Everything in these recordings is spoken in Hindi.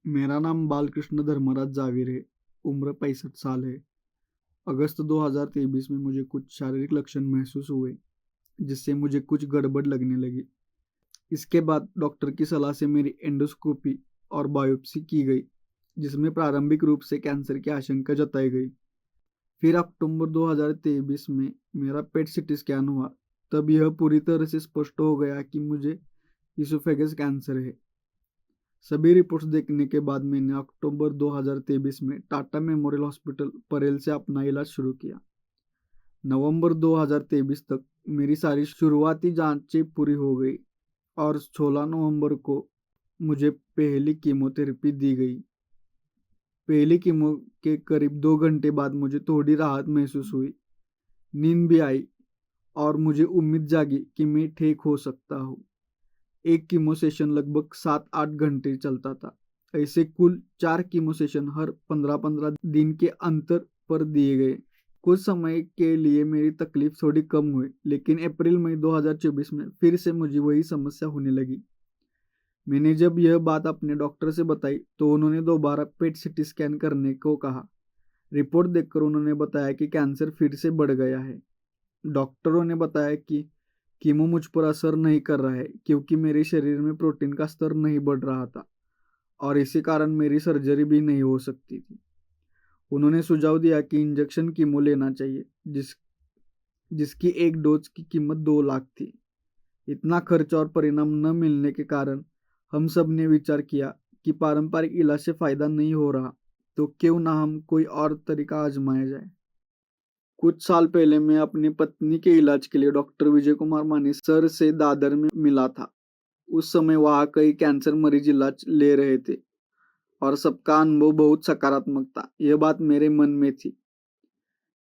मेरा नाम बालकृष्ण धर्मराज जावेर है। उम्र 65 साल है। अगस्त 2023 में मुझे कुछ शारीरिक लक्षण महसूस हुए जिससे मुझे कुछ गड़बड़ लगने लगी। इसके बाद डॉक्टर की सलाह से मेरी एंडोस्कोपी और बायोप्सी की गई जिसमें प्रारंभिक रूप से कैंसर की आशंका जताई गई। फिर अक्टूबर 2023 में मेरा पेट सीटी स्कैन हुआ। तब यह पूरी तरह से स्पष्ट हो गया कि मुझे इसोफेगस कैंसर है। सभी रिपोर्ट्स देखने के बाद मैंने अक्टूबर 2023 में टाटा मेमोरियल हॉस्पिटल परेल से अपना इलाज शुरू किया। नवंबर 2023 तक मेरी सारी शुरुआती जांचें पूरी हो गई और 16 नवंबर को मुझे पहली कीमोथेरेपी दी गई। पहली कीमो के करीब 2 घंटे बाद मुझे थोड़ी राहत महसूस हुई, नींद भी आई और मुझे उम्मीद जागी कि मैं ठीक हो सकता हूँ। एक कीमो सेशन लगभग 7-8 घंटे चलता था। ऐसे कुल 4 कीमो सेशन हर 15-15 दिन के अंतर पर दिए गए। कुछ समय के लिए मेरी तकलीफ थोड़ी कम हुई, लेकिन अप्रैल मई 2024 में फिर से मुझे वही समस्या होने लगी। मैंने जब यह बात अपने डॉक्टर से बताई तो उन्होंने दोबारा पेट सीटी स्कैन करने को कहा। रिपोर्ट देखकर उन्होंने बताया कि कैंसर फिर से बढ़ गया है। डॉक्टरों ने बताया कि कीमो मुझ पर असर नहीं कर रहा है क्योंकि मेरे शरीर में प्रोटीन का स्तर नहीं बढ़ रहा था और इसी कारण मेरी सर्जरी भी नहीं हो सकती थी। उन्होंने सुझाव दिया कि इंजेक्शन कीमो लेना चाहिए जिसकी एक डोज की कीमत 2 लाख थी। इतना खर्च और परिणाम न मिलने के कारण हम सब ने विचार किया कि पारंपरिक इलाज से फायदा नहीं हो रहा तो क्यों ना हम कोई और तरीका आजमाया जाए। कुछ साल पहले मैं अपनी पत्नी के इलाज के लिए डॉक्टर विजय कुमार मानी सर से दादर में मिला था। उस समय वहाँ कई कैंसर मरीज इलाज ले रहे थे और सबका अनुभव बहुत सकारात्मक था। यह बात मेरे मन में थी।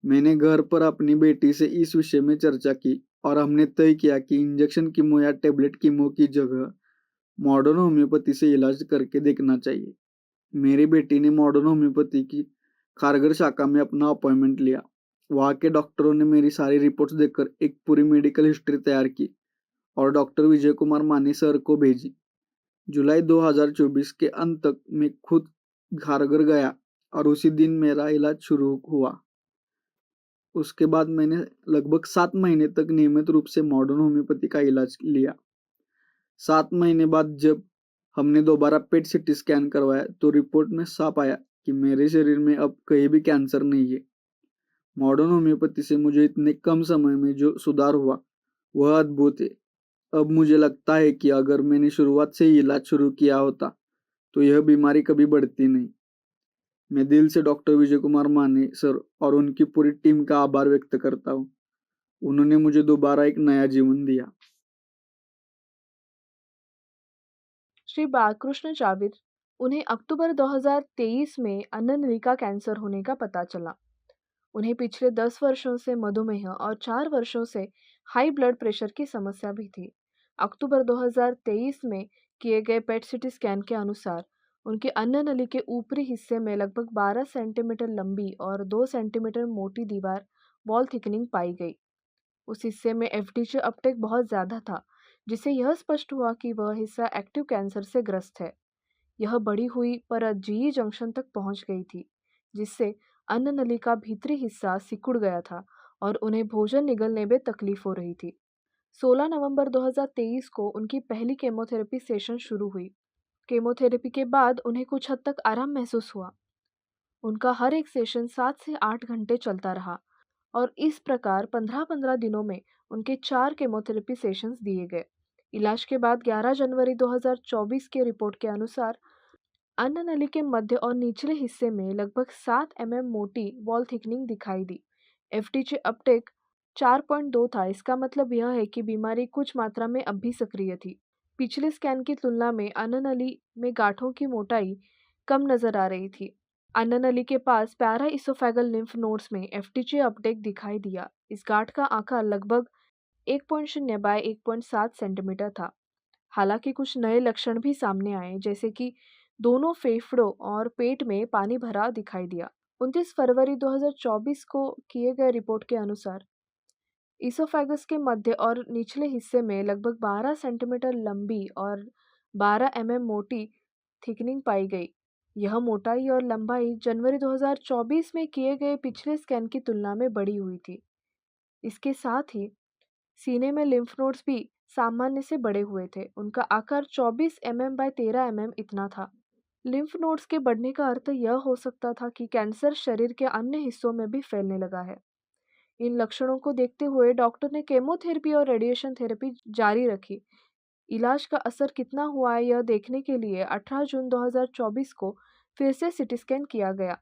मैंने घर पर अपनी बेटी से इस विषय में चर्चा की और हमने तय किया कि इंजेक्शन कीमो या टेबलेट कीमो की जगह मॉडर्न होम्योपैथी से इलाज करके देखना चाहिए। मेरी बेटी ने मॉडर्न होम्योपैथी की खारगर शाखा में अपना अपॉइंटमेंट लिया। वहाँ के डॉक्टरों ने मेरी सारी रिपोर्ट्स देखकर एक पूरी मेडिकल हिस्ट्री तैयार की और डॉक्टर विजय कुमार मानी सर को भेजी। जुलाई 2024 के अंत तक मैं खुद खारगर गया और उसी दिन मेरा इलाज शुरू हुआ। उसके बाद मैंने लगभग 7 महीने तक नियमित रूप से मॉडर्न होम्योपैथी का इलाज लिया। 7 महीने बाद जब हमने दोबारा पेट सीटी स्कैन करवाया तो रिपोर्ट में साफ आया कि मेरे शरीर में अब कहीं भी कैंसर नहीं है। मॉडर्न होम्योपैथी से मुझे इतने कम समय में जो सुधार हुआ वह अद्भुत है। अब मुझे लगता है कि अगर मैंने शुरुआत से ही इलाज शुरू किया होता तो यह बीमारी कभी बढ़ती नहीं। मैं दिल से डॉक्टर विजय कुमार माने सर और उनकी पूरी टीम का आभार व्यक्त करता हूँ। उन्होंने मुझे दोबारा एक नया जीवन दिया। श्री बालकृष्ण जाविर, उन्हें अक्टूबर 2023 में अन्ननलिका कैंसर होने का पता चला। उन्हें पिछले 10 वर्षों से मधुमेह और 4 वर्षों से हाई ब्लड प्रेशर की समस्या भी थी। अक्टूबर 2023 में किए गए पेट सीटी स्कैन के अनुसार उनके अन्ननली के ऊपरी हिस्से में लगभग 12 सेंटीमीटर लंबी और 2 सेंटीमीटर मोटी दीवार वॉल थिकनिंग पाई गई। उस हिस्से में एफडीजे अपटेक बहुत ज़्यादा था, जिससे यह स्पष्ट हुआ कि वह हिस्सा एक्टिव कैंसर से ग्रस्त है। यह बढ़ी हुई परत जीई जंक्शन तक पहुंच गई थी, जिससे अन्ननली का भीतरी हिस्सा सिकुड़ गया था और उन्हें भोजन निगलने में तकलीफ हो रही थी। 16 नवंबर 2023 को उनकी पहली केमोथेरेपी सेशन शुरू हुई। केमोथेरेपी के बाद उन्हें कुछ हद तक आराम महसूस हुआ। उनका हर एक सेशन 7 से 8 घंटे चलता रहा और इस प्रकार 15-15 दिनों में उनके 4 केमोथेरेपी सेशंस दिए गए। इलाज के बाद 11 जनवरी 2024 के रिपोर्ट के अनुसार अन्ननली के मध्य और निचले हिस्से में लगभग 7 मोटी वॉल थिकनिंग दिखाई दी। एफडीजे अपटेक 4.2 था। इसका मतलब यह है कि बीमारी कुछ मात्रा में अब भी सक्रिय थी। पिछले स्कैन की तुलना में अन्ननली में गांठों की मोटाई कम नजर आ रही थी। अन्ननली के पास पैरा इसोफेगल लिम्फ नोड्स में एफडीजे अपटेक दिखाई दिया। इस गांठ का आकार लगभग 1.0 बाय 1.7 सेंटीमीटर था। हालांकि कुछ नए लक्षण भी सामने आए, जैसे कि दोनों फेफड़ों और पेट में पानी भरा दिखाई दिया। 29 फरवरी 2024 को किए गए रिपोर्ट के अनुसार इसोफेगस के मध्य और निचले हिस्से में लगभग 12 सेंटीमीटर लंबी और 12 मोटी थिकनिंग पाई गई। यह मोटाई और लंबाई जनवरी 2024 में किए गए पिछले स्कैन की तुलना में बड़ी हुई थी। इसके साथ ही सीने में लिम्फ नोड्स भी सामान्य से बड़े हुए थे। उनका आकार 24 mm बाय 13 mm इतना था। लिम्फ नोड्स के बढ़ने का अर्थ यह हो सकता था कि कैंसर शरीर के अन्य हिस्सों में भी फैलने लगा है। इन लक्षणों को देखते हुए डॉक्टर ने केमोथेरेपी और रेडिएशन थेरेपी जारी रखी। इलाज का असर कितना हुआ है यह देखने के लिए 18 जून 2024 को फिर से सीटी स्कैन किया गया।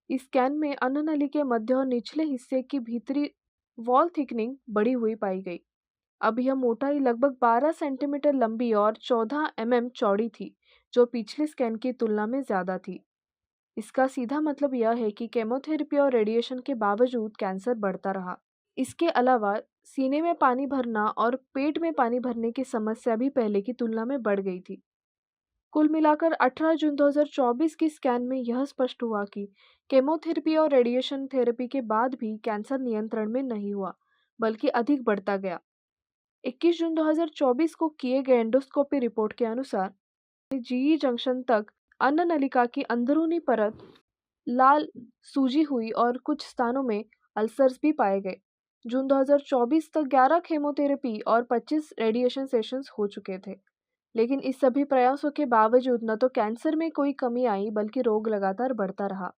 इस स्कैन में अन्ननली के मध्य और निचले हिस्से की भीतरी वॉल थिकनिंग बढ़ी हुई पाई गई। अब यह मोटाई लगभग 12 सेंटीमीटर लंबी और 14 चौड़ी थी, जो पिछले स्कैन की तुलना में ज़्यादा थी। इसका सीधा मतलब यह है कि केमोथेरेपी और रेडिएशन के बावजूद कैंसर बढ़ता रहा। इसके अलावा सीने में पानी भरना और पेट में पानी भरने की समस्या भी पहले की तुलना में बढ़ गई थी। कुल मिलाकर 18 जून 2024 की स्कैन में यह स्पष्ट हुआ कि केमोथेरेपी और रेडिएशन थेरेपी के बाद भी कैंसर नियंत्रण में नहीं हुआ, बल्कि अधिक बढ़ता गया। 21 जून 2024 को किए गए एंडोस्कोपी रिपोर्ट के अनुसार जीई जंक्शन तक अन्ननलिका की अंदरूनी परत लाल सूजी हुई और कुछ स्थानों में अल्सर्स भी पाए गए। जून 2024 तक 11 केमोथेरेपी और 25 रेडिएशन सेशंस हो चुके थे। लेकिन इस सभी प्रयासों के बावजूद न तो कैंसर में कोई कमी आई, बल्कि रोग लगातार बढ़ता रहा।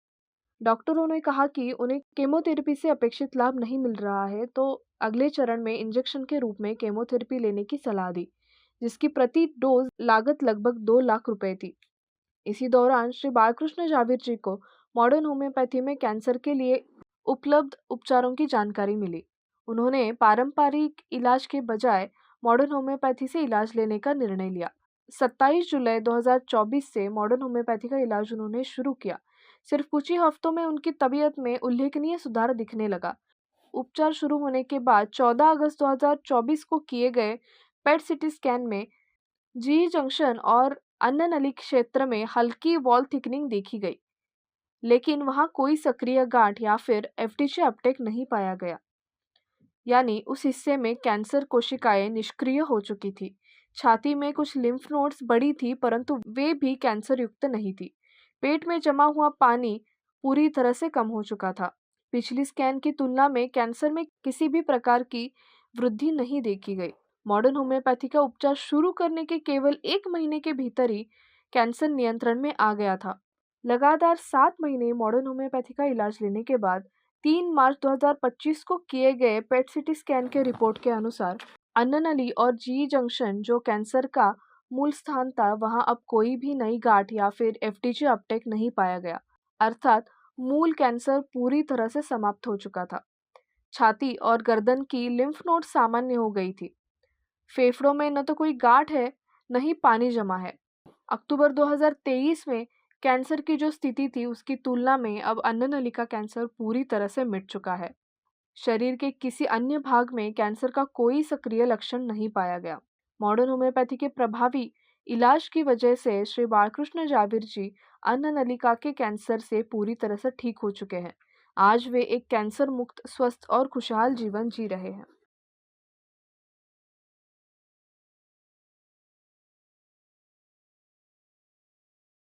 डॉक्टरों ने कहा कि उन्हें केमोथेरेपी से अपेक्षित लाभ नहीं मिल रहा है, तो अगले चरण में इंजेक्शन के रूप में केमोथेरेपी लेने की सलाह दी, जिसकी प्रति डोज लागत लगभग 2 लाख रुपए थी। इसी दौरान श्री बालकृष्ण जाविर जी को मॉडर्न होम्योपैथी में कैंसर के लिए उपलब्ध उपचारों की जानकारी मिली। उन्होंने पारंपरिक इलाज के बजाय मॉडर्न होम्योपैथी से इलाज लेने का निर्णय लिया। 27 जुलाई 2024 से मॉडर्न होम्योपैथी का इलाज उन्होंने शुरू किया। सिर्फ कुछ ही हफ्तों में उनकी तबीयत में उल्लेखनीय सुधार दिखने लगा। उपचार शुरू होने के बाद 14 अगस्त 2024 को किए गए पेट सीटी स्कैन में जी जंक्शन और अन्ननली क्षेत्र में हल्की वॉल थिकनिंग देखी गई, लेकिन वहां कोई सक्रिय गांठ या फिर एफटीसी अपटेक नहीं पाया गया। यानी उस हिस्से में कैंसर कोशिकाएं निष्क्रिय हो चुकी थी। छाती में कुछ लिम्फ नोड्स बड़ी थी, परंतु वे भी कैंसर युक्त नहीं थी। पेट में जमा हुआ पानी पूरी तरह से कम हो चुका था। पिछली स्कैन की तुलना में कैंसर में किसी भी प्रकार की वृद्धि नहीं देखी गई। मॉडर्न होम्योपैथी का उपचार शुरू करने के केवल 1 महीने के भीतर ही कैंसर नियंत्रण में आ गया था। लगातार 7 महीने मॉडर्न होम्योपैथी का इलाज लेने के बाद 3 मार्च 2025 को किए गए पेट सीटी स्कैन के रिपोर्ट के अनुसार अन्ननली और जी जंक्शन जो कैंसर का मूल स्थान था, वहां अब कोई भी नई गांठ या फिर एफटीजी अपटेक नहीं पाया गया। अर्थात मूल कैंसर पूरी तरह से समाप्त हो चुका था। छाती और गर्दन की लिम्फ नोड सामान्य हो गई थी। फेफड़ों में न तो कोई गांठ है, न ही पानी जमा है। अक्टूबर 2023 में कैंसर की जो स्थिति थी, उसकी तुलना में अब अन्ननली का कैंसर पूरी तरह से मिट चुका है। शरीर के किसी अन्य भाग में कैंसर का कोई सक्रिय लक्षण नहीं पाया गया। मॉडर्न होम्योपैथी के प्रभावी इलाज की वजह से श्री बालकृष्ण जाविर जी अन्ननलिका के कैंसर से पूरी तरह से ठीक हो चुके हैं। आज वे एक कैंसर मुक्त, स्वस्थ और खुशहाल जीवन जी रहे हैं।